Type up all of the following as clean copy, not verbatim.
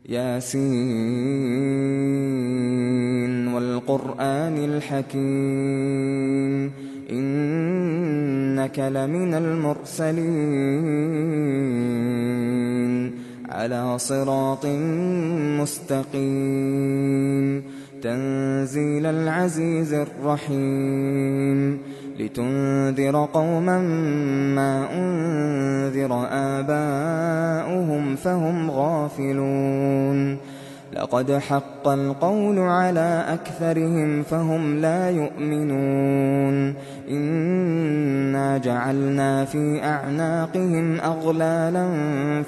ياسين والقرآن الحكيم إنك لمن المرسلين على صراط مستقيم تنزيل العزيز الرحيم لتنذر قوما ما أنذر آباؤهم فهم غافلون لقد حق القول على أكثرهم فهم لا يؤمنون إنا جعلنا في أعناقهم أغلالا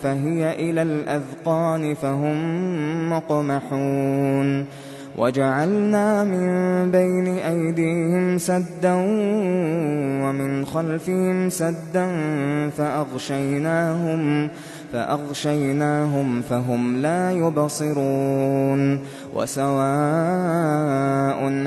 فهي إلى الأذقان فهم مقمحون وجعلنا من بين أيديهم سدا ومن خلفهم سدا فأغشيناهم فهم لا يبصرون وسواء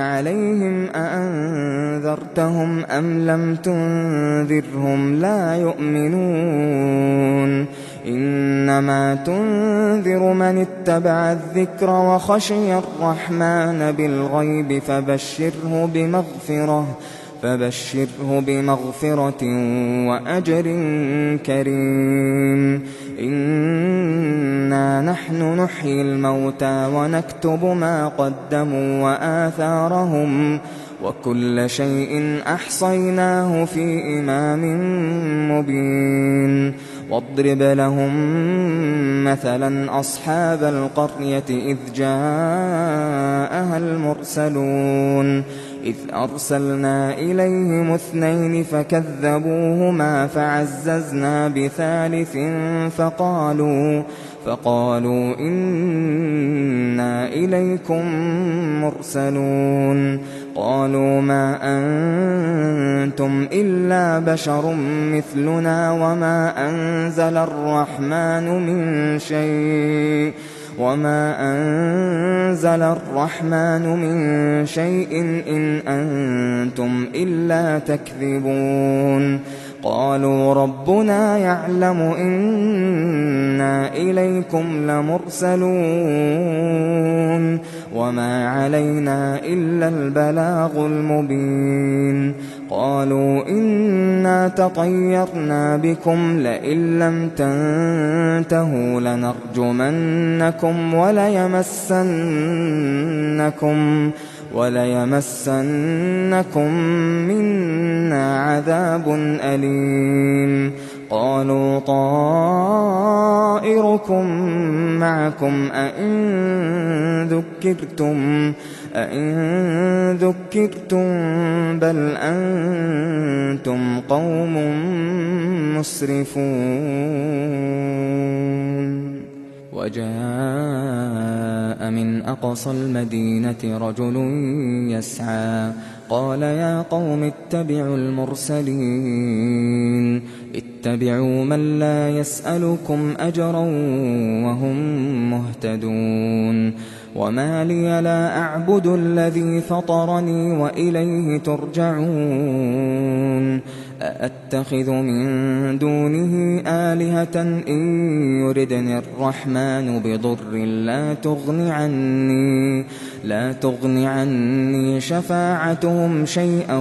عليهم أأنذرتهم أم لم تنذرهم لا يؤمنون إنما تنذر من اتبع الذكر وخشي الرحمن بالغيب فبشره بمغفرة وأجر كريم إنا نحن نحيي الموتى ونكتب ما قدموا وآثارهم وكل شيء أحصيناه في إمام مبين واضرب لهم مثلا أصحاب القرية إذ جاءها المرسلون إذ أرسلنا إليهم 2 فكذبوهما فعززنا بثالث فقالوا إنا إليكم مرسلون قالوا ما أنتم إلا بشر مثلنا وما أنزل الرحمن من شيء إن أنتم إلا تكذبون قالوا ربنا يعلم إنا إليكم لمرسلون وما علينا إلا البلاغ المبين قالوا إنا تطيرنا بكم لئن لم تنتهوا لنرجمنكم وليمسنكم منا عذاب أليم قالوا طائركم معكم أئن ذكرتم بل أنتم قوم مسرفون وجاء من أقصى المدينة رجل يسعى قال يا قوم اتبعوا المرسلين اتبعوا من لا يسألكم أجرا وهم مهتدون وما لي لا أعبد الذي فطرني وإليه ترجعون أأتخذ من دونه آلهة إن يردني الرحمن بضر لا تغن عني شفاعتهم شيئا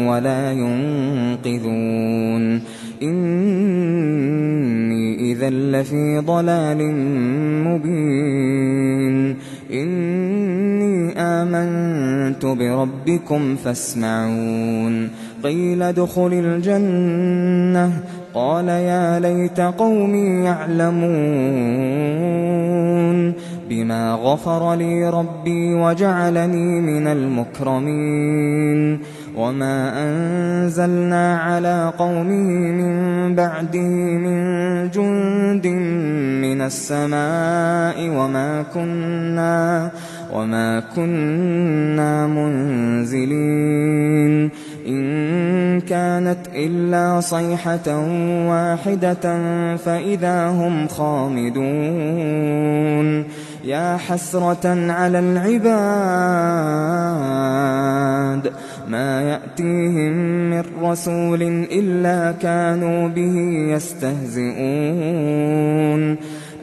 ولا ينقذون إني إذا لفي ضلال مبين إني آمنت بربكم فاسمعون قيل ادخل الجنة قال يا ليت قومي يعلمون بما غفر لي ربي وجعلني من المكرمين وما أنزلنا على قومه من بعده من جند من السماء وما كنا منزلين إن كانت إلا صيحة واحدة فإذا هم خامدون يا حسرة على العباد ما يأتيهم من رسول إلا كانوا به يستهزئون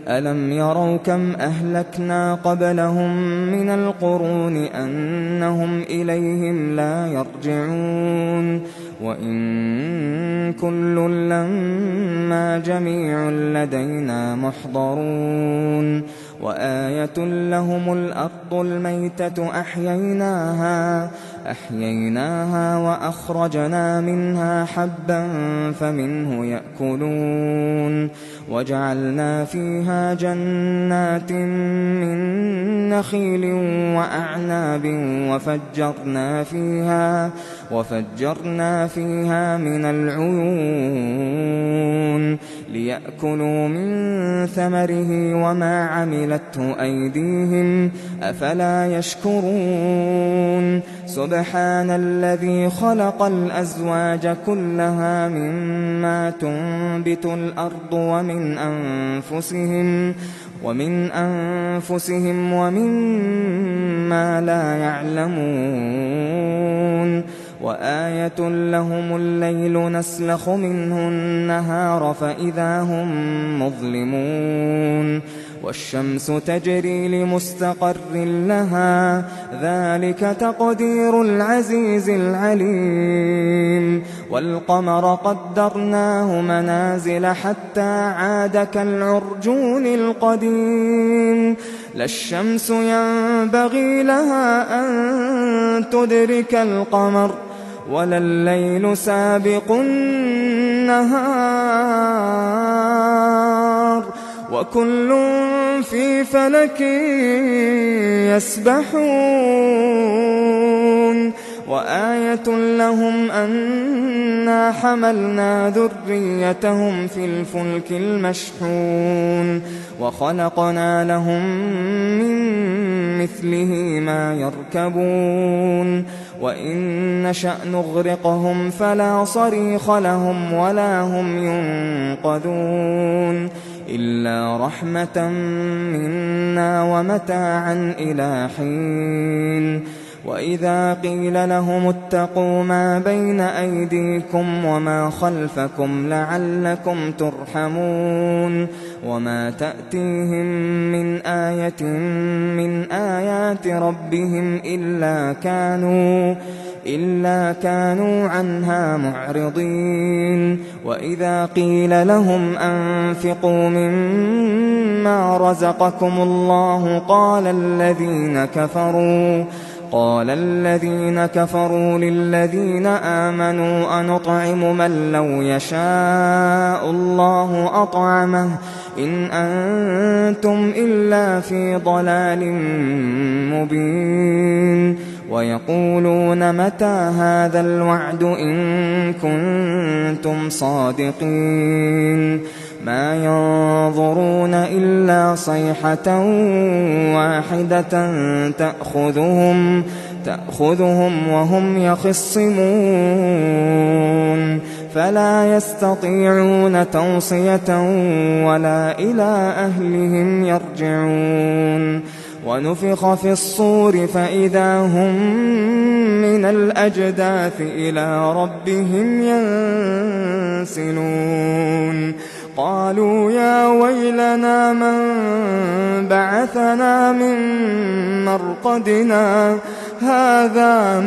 ألم يروا كم أهلكنا قبلهم من القرون أنهم إليهم لا يرجعون وإن كل لما جميع لدينا محضرون وآية لهم الأرض الميتة أحييناها وأخرجنا منها حبا فمنه يأكلون وجعلنا فيها جنات من نخيل وأعناب وفجرنا فيها من العيون ليأكلوا من ثمره وما عملته أيديهم أفلا يشكرون سبحان الذي خلق الأزواج كلها مما تنبت الأرض ومن أنفسهم ومما لا يعلمون وآية لهم الليل نسلخ منه النهار فإذا هم مظلمون والشمس تجري لمستقر لها ذلك تقدير العزيز العليم والقمر قدرناه منازل حتى عاد كالعرجون القديم لا الشمس ينبغي لها أن تدرك القمر ولا الليل سابق النهار وكل في فلك يسبحون وآية لهم أنا حملنا ذريتهم في الفلك المشحون وخلقنا لهم من مثله ما يركبون وإن نشأ نغرقهم فلا صريخ لهم ولا هم ينقذون إلا رحمة منا ومتاعا إلى حين وإذا قيل لهم اتقوا ما بين أيديكم وما خلفكم لعلكم ترحمون وما تأتيهم من آية من آيات ربهم إلا كانوا عنها معرضين وإذا قيل لهم أنفقوا مما رزقكم الله قال الذين كفروا للذين آمنوا أنطعم من لو يشاء الله أطعمه إن أنتم إلا في ضلال مبين ويقولون متى هذا الوعد إن كنتم صادقين ما ينظرون إلا صيحة واحدة تأخذهم وهم يخصمون فلا يستطيعون توصية ولا إلى أهلهم يرجعون ونفخ في الصور فإذا هم من الأجداث إلى ربهم ينسلون قالوا يا ويلنا من بعثنا من مرقدنا هذا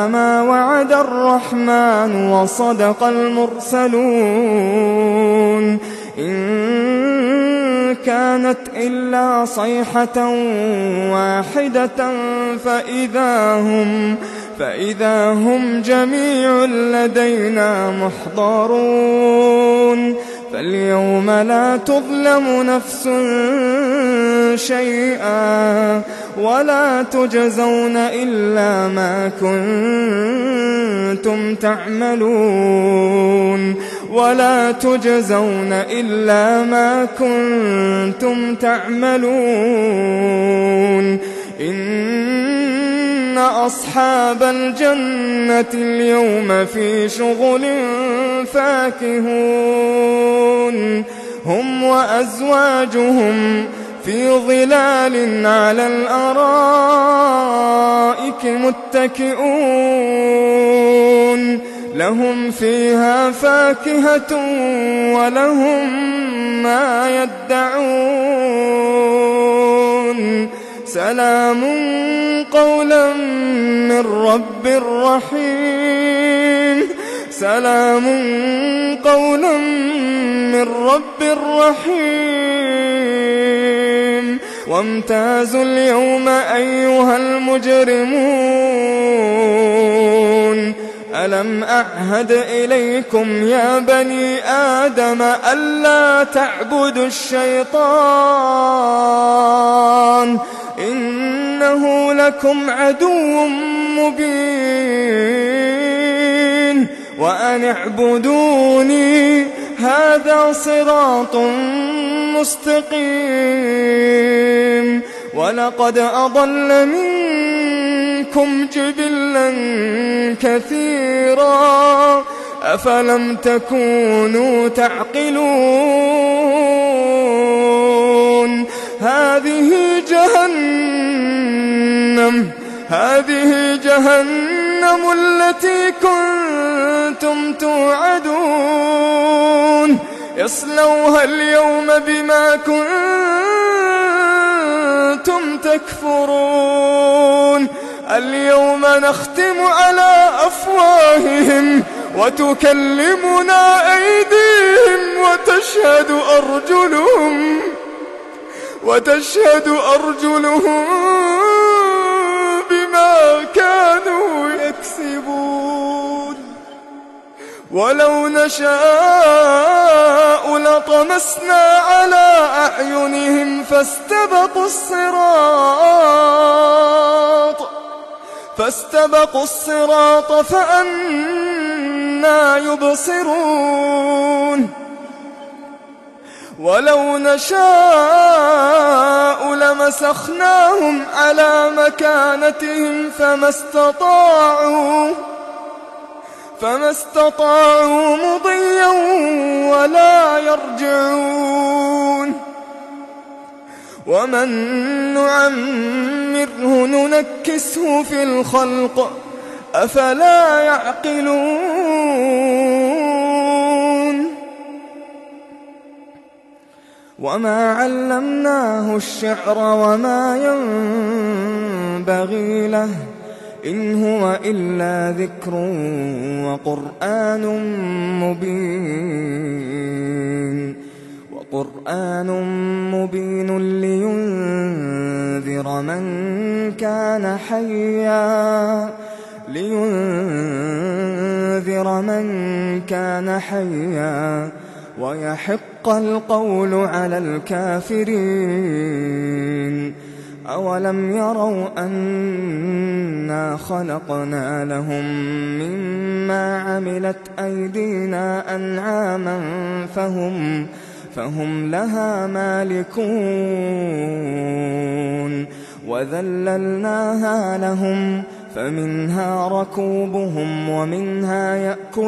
ما وعد الرحمن وصدق المرسلون إن كانت إلا صيحة واحدة فإذا هم جميع لدينا محضرون فاليوم لا تظلم نفس شيئا ولا تجزون إلا ما كنتم تعملون إن أصحاب الجنة اليوم في شغل فاكهون هم وأزواجهم في ظلال على الأرائك متكئون لهم فيها فاكهة ولهم ما يدعون سلام قولا من رب رحيم سلام قولا من رب رحيم وامتازوا اليوم أيها المجرمون ألم أعهد إليكم يا بني آدم ألا تعبدوا الشيطان إنه لكم عدو مبين وأن اعبدوني هذا صراط مستقيم ولقد أضل منكم جبلا كثيرا أفلم تكونوا تعقلون هذه جهنم التي كنتم توعدون اصلوها اليوم بما كنتم تكفرون اليوم نختم على أفواههم وتكلمنا أيديهم وتشهد أرجلهم بما كانوا يكسبون ولو نشاء لطمسنا على أعينهم فاستبقوا الصراط فأنى يبصرون ولو نشاء لمسخناهم على مكانتهم فما استطاعوا مضيا ولا يرجعون ومن نعمره ننكسه في الخلق أفلا يعقلون وما علمناه الشعر وما ينبغي له إن هو إلا ذكر وقرآن مبين لينذر من كان حيا ويحق القول على الكافرين أولم يروا أنا خلقنا لهم مما عملت أيدينا أنعاما فهم لها مالكون وذللناها لهم فمنها ركوبهم ومنها يأكلون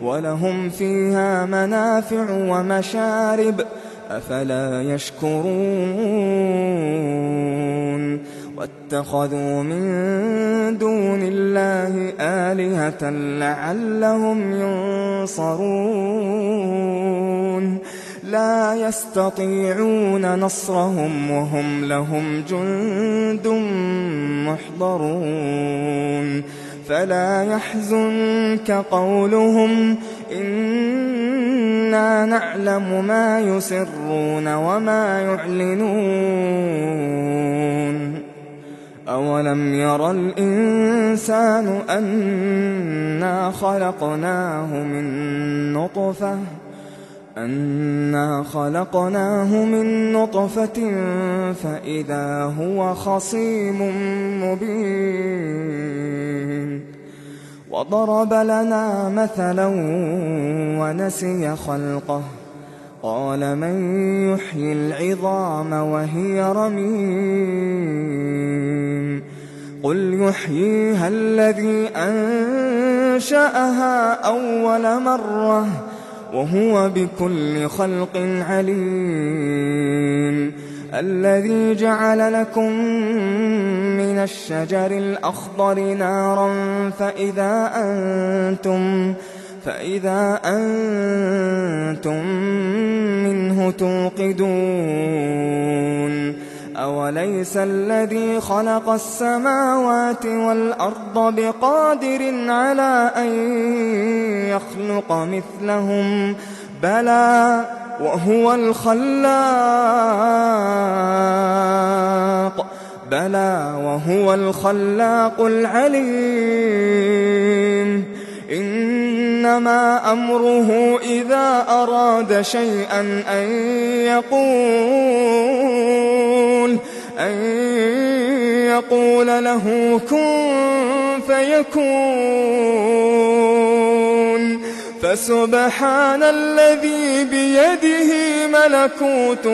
ولهم فيها منافع ومشارب أفلا يشكرون واتخذوا من دون الله آلهة لعلهم ينصرون لا يستطيعون نصرهم وهم لهم جند محضرون فلا يحزنك قولهم إنا نعلم ما يسرون وما يعلنون أولم ير الإنسان أنا خلقناه من نطفة فإذا هو خصيم مبين وضرب لنا مثلا ونسي خلقه قال من يحيي العظام وهي رميم قل يحييها الذي أنشأها أول مرة وهو بكل خلق عليم الذي جعل لكم من الشجر الأخضر نارا فإذا أنتم منه توقدون أوليس الذي خلق السماوات والأرض بقادر على أن يخلق مثلهم بلى وهو الخلاق العليم إنما أمره إذا أراد شيئا أن يقول له كن فيكون فسبحان الذي بيده ملكوت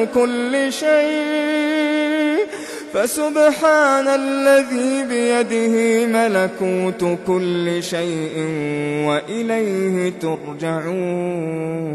كل شيء وإليه ترجعون.